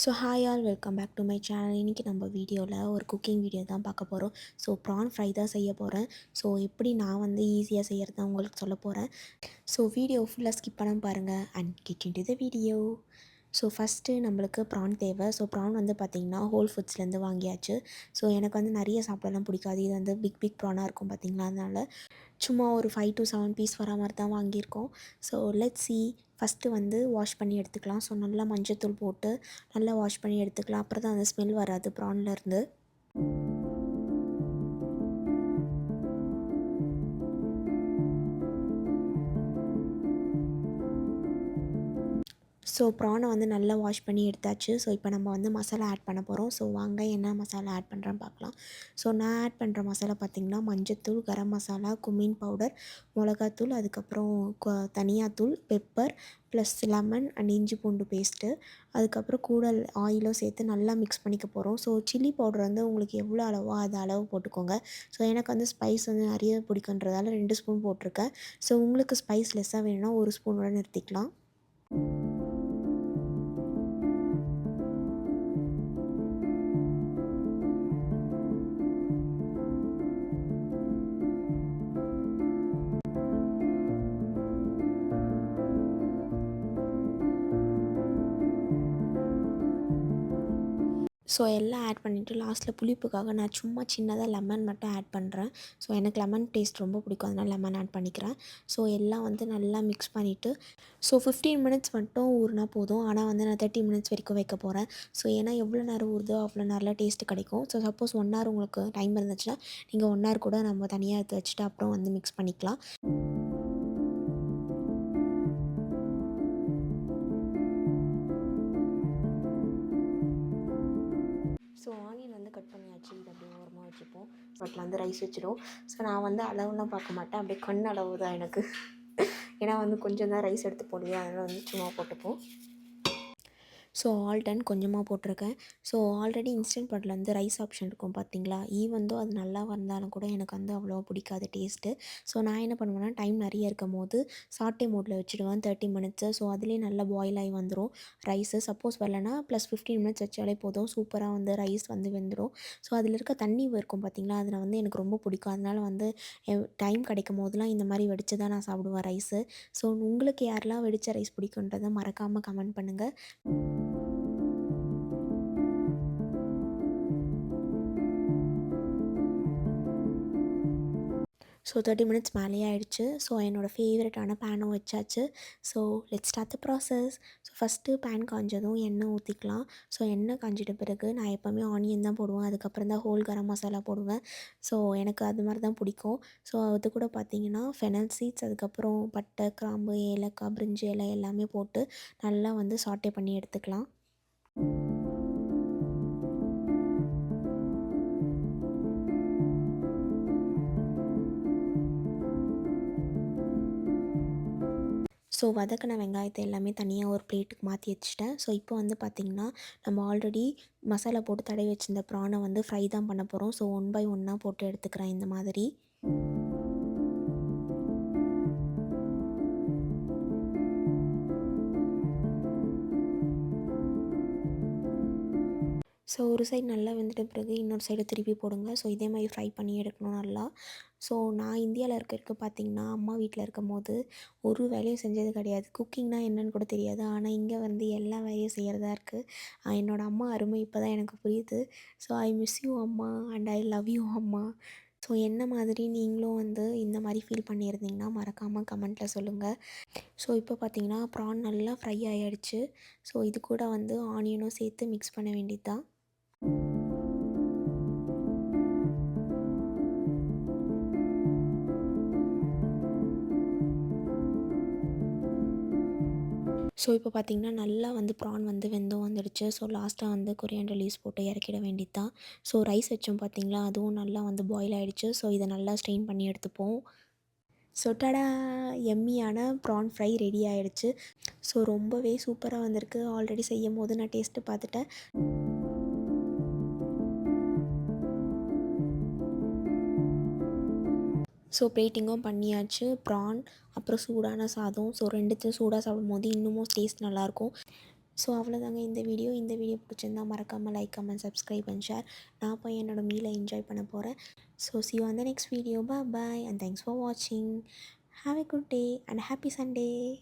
So hi all welcome back to my channel. இன்றைக்கி நம்ம வீடியோவில் ஒரு குக்கிங் வீடியோ தான் பார்க்க போகிறோம். ஸோ ப்ரான் ஃப்ரை தான் செய்ய போகிறேன். ஸோ எப்படி நான் வந்து ஈஸியாக செய்கிறது தான் உங்களுக்கு சொல்ல போகிறேன். ஸோ வீடியோ ஃபுல்லாக ஸ்கிப் பண்ணாமல் பாருங்கள் and get into the video. So first நம்மளுக்கு ப்ரான் தேவை. ஸோ ப்ரான் வந்து பார்த்திங்கன்னா ஹோல் ஃபுட்ஸ்லேருந்து வாங்கியாச்சு. ஸோ எனக்கு வந்து நிறைய சாப்பிடலாம் பிடிக்காது. இது வந்து பிக் பிக் ப்ரானாக இருக்கும் பார்த்திங்களா, அதனால் சும்மா ஒரு 5 to 7 பீஸ் வர மாதிரி தான் வாங்கியிருக்கோம். So let's see. ஃபஸ்ட்டு வந்து வாஷ் பண்ணி எடுத்துக்கலாம். ஸோ நல்லா மஞ்சத்தூள் போட்டு நல்லா வாஷ் பண்ணி எடுத்துக்கலாம். அப்புறம் தான் அந்த ஸ்மெல் வராது ப்ரான்லேருந்து. ஸோ ப்ரானை வந்து நல்லா வாஷ் பண்ணி எடுத்தாச்சு. ஸோ இப்போ நம்ம வந்து மசாலா ஆட் பண்ண போகிறோம். ஸோ வாங்க என்ன மசாலா ஆட் பண்ணுறேன்னு பார்க்கலாம். ஸோ நான் ஆட் பண்ணுற மசாலா பார்த்திங்கன்னா மஞ்சத்தூள், கரம் மசாலா, குமின் பவுடர், மிளகாத்தூள், அதுக்கப்புறம் தனியாத்தூள், பெப்பர் ப்ளஸ் லெமன் அண்ட் இஞ்சி பூண்டு பேஸ்ட்டு, அதுக்கப்புறம் கூட ஆயிலும் சேர்த்து நல்லா மிக்ஸ் பண்ணிக்க போகிறோம். ஸோ சில்லி பவுடர் வந்து உங்களுக்கு எவ்வளோ அளவோ அது அளவு போட்டுக்கோங்க. ஸோ எனக்கு வந்து ஸ்பைஸ் வந்து நிறைய பிடிக்குன்றதால 2 ஸ்பூன் போட்டிருக்கேன். ஸோ உங்களுக்கு ஸ்பைஸ் லெஸ்ஸாக வேணும்னா 1 ஸ்பூனோட நிறுத்திக்கலாம். ஸோ எல்லாம் ஆட் பண்ணிவிட்டு லாஸ்ட்டில் புளிப்புக்காக நான் சும்மா சின்னதாக லெமன் மட்டும் ஆட் பண்ணுறேன். ஸோ எனக்கு லெமன் டேஸ்ட் ரொம்ப பிடிக்கும், அதனால் லெமன் ஆட் பண்ணிக்கிறேன். ஸோ எல்லாம் வந்து நல்லா மிக்ஸ் பண்ணிவிட்டு ஸோ 15 மினிட்ஸ் மட்டும் ஊறினா போதும். ஆனால் வந்து நான் 30 மினிட்ஸ் வரைக்கும் வைக்க போகிறேன். ஸோ ஏன்னா எவ்வளோ நேரம் ஊறுதோ அவ்வளோ நேரம் டேஸ்ட்டு கிடைக்கும். ஸோ சப்போஸ் 1 ஹவர் உங்களுக்கு டைம் இருந்துச்சுன்னா நீங்கள் 1 ஹவர் கூட நம்ம தனியாக எடுத்து வச்சுட்டு அப்புறம் வந்து மிக்ஸ் பண்ணிக்கலாம். ஸோ ஆனியன் வந்து கட் பண்ணியாச்சு. இது அப்படியே ஓரமாக வச்சுப்போம். பட்டில் வந்து ரைஸ் வச்சிடும். ஸோ நான் வந்து அளவுலாம் பார்க்க மாட்டேன், அப்படியே கண் அளவு தான் எனக்கு. ஏன்னா வந்து கொஞ்சம் தான் ரைஸ் எடுத்து போடுவேன், அதனால் வந்து சும்மா போட்டுப்போம். ஸோ ஆல் டன் கொஞ்சமாக போட்டிருக்கேன். ஸோ ஆல்ரெடி இன்ஸ்டன்ட் பாட்டில் வந்து ரைஸ் ஆப்ஷன் இருக்கும் பார்த்தீங்களா, ஈவன் தோ அது நல்லா வந்தாலும் கூட எனக்கு வந்து அவ்வளோவா பிடிக்காது டேஸ்ட்டு. ஸோ நான் என்ன பண்ணுவேன்னா டைம் நிறைய இருக்கும் போது சாட்டே மோடில் வச்சுடுவேன் 30 மினிட்ஸு. ஸோ அதுலேயே நல்லா பாயில் ஆகி வந்துடும் ரைஸு. சப்போஸ் வரலனா ப்ளஸ் 15 மினிட்ஸ் வச்சாலே போதும், சூப்பராக வந்து ரைஸ் வந்து வெந்துடும். ஸோ அதில் இருக்க தண்ணி இருக்கும் பார்த்தீங்களா, அதில் வந்து எனக்கு ரொம்ப பிடிக்கும். அதனால் வந்து டைம் கிடைக்கும் போதெல்லாம் இந்த மாதிரி வெடித்து தான் நான் சாப்பிடுவேன் ரைஸு. ஸோ உங்களுக்கு யாரெல்லாம் வெடித்த ரைஸ் பிடிக்குன்றதை மறக்காமல் கமெண்ட் பண்ணுங்கள். ஸோ 30 மினிட்ஸ் மேலேயே ஆகிடுச்சு. ஸோ என்னோடய ஃபேவரட்டான பேனும் வச்சாச்சு. So let's start the process. So first pan காஞ்சதும் எண்ணெய் ஊற்றிக்கலாம். ஸோ எண்ணெய் காஞ்சிட்ட பிறகு நான் எப்போவுமே ஆனியன் தான் போடுவேன், அதுக்கப்புறம் தான் ஹோல் கரம் மசாலா போடுவேன். ஸோ எனக்கு அது மாதிரி தான் பிடிக்கும். ஸோ அது கூட பார்த்திங்கன்னா ஃபெனல் சீட்ஸ், அதுக்கப்புறம் பட்டை, கிராம்பு, ஏலக்காய், பிரிஞ்சி இலை எல்லாமே போட்டு நல்லா வந்து சாட்டே பண்ணி எடுத்துக்கலாம். ஸோ வதக்கின வெங்காயத்தை எல்லாமே தனியாக ஒரு பிளேட்டுக்கு மாற்றி வச்சுட்டேன். ஸோ இப்போ வந்து பார்த்திங்கன்னா நம்ம ஆல்ரெடி மசாலா போட்டு தடவி வச்சிருந்த ப்ரானை வந்து ஃப்ரை தான் பண்ண போகிறோம். ஸோ 1 பை 1 போட்டு எடுத்துக்கிறேன் இந்த மாதிரி. ஸோ ஒரு சைடு நல்லா வெந்துட்ட பிறகு இன்னொரு சைடு திருப்பி போடுங்க. ஸோ இதே மாதிரி ஃப்ரை பண்ணி எடுக்கணும் நல்லா. ஸோ நான் இந்தியாவில் இருக்க பார்த்திங்கன்னா அம்மா வீட்டில் இருக்கும்போது ஒரு வேலையும் செஞ்சது கிடையாது. குக்கிங்னால் என்னென்னு கூட தெரியாது. ஆனால் இங்கே வந்து எல்லா வேலையும் செய்கிறதா இருக்குது. என்னோடய அம்மா அருமை இப்போ தான் எனக்கு புரியுது. ஸோ ஐ மிஸ் யூ அம்மா அண்ட் ஐ லவ் யூ அம்மா. ஸோ என்ன மாதிரி நீங்களும் வந்து இந்த மாதிரி ஃபீல் பண்ணியிருந்தீங்கன்னா மறக்காமல் கமெண்ட்டில் சொல்லுங்கள். ஸோ இப்போ பார்த்திங்கன்னா ப்ரான் நல்லா ஃப்ரை ஆகிடுச்சு. ஸோ இது கூட வந்து ஆனியனும் சேர்த்து மிக்ஸ் பண்ண வேண்டியது தான். ஸோ இப்போ பார்த்திங்கன்னா நல்லா வந்து ப்ரான் வந்து வெந்தும் வந்துடுச்சு. ஸோ லாஸ்ட்டாக வந்து கொரியாண்டர் லீவ்ஸ் போட்டு இறக்கிட வேண்டியது தான். ஸோ ரைஸ் வச்சோம் பார்த்திங்களா, அதுவும் நல்லா வந்து பாயில் ஆகிடுச்சு. ஸோ இதை நல்லா ஸ்ட்ரெயின் பண்ணி எடுத்துப்போம். ஸோ டடா, எம்மியான ப்ரான் ஃப்ரை ரெடி ஆகிடுச்சு. ஸோ ரொம்பவே சூப்பராக வந்திருக்கு. ஆல்ரெடி செய்யும் போது நான் டேஸ்ட்டு பார்த்துட்டேன். ஸோ பிளேட்டிங்கும் பண்ணியாச்சு. ப்ரான் அப்புறம் சூடான சாதம். ஸோ 2த்தையும் சூடாக சாப்பிடும்போது இன்னமும் டேஸ்ட் நல்லாயிருக்கும். ஸோ அவ்வளோதாங்க இந்த வீடியோ பிடிச்சிருந்தா மறக்காமல் like comment subscribe and share. நான் போய் என்னோட மீலை என்ஜாய் பண்ண போகிறேன். So see you on the next video. Bye bye and thanks for watching. Have a good day and happy Sunday.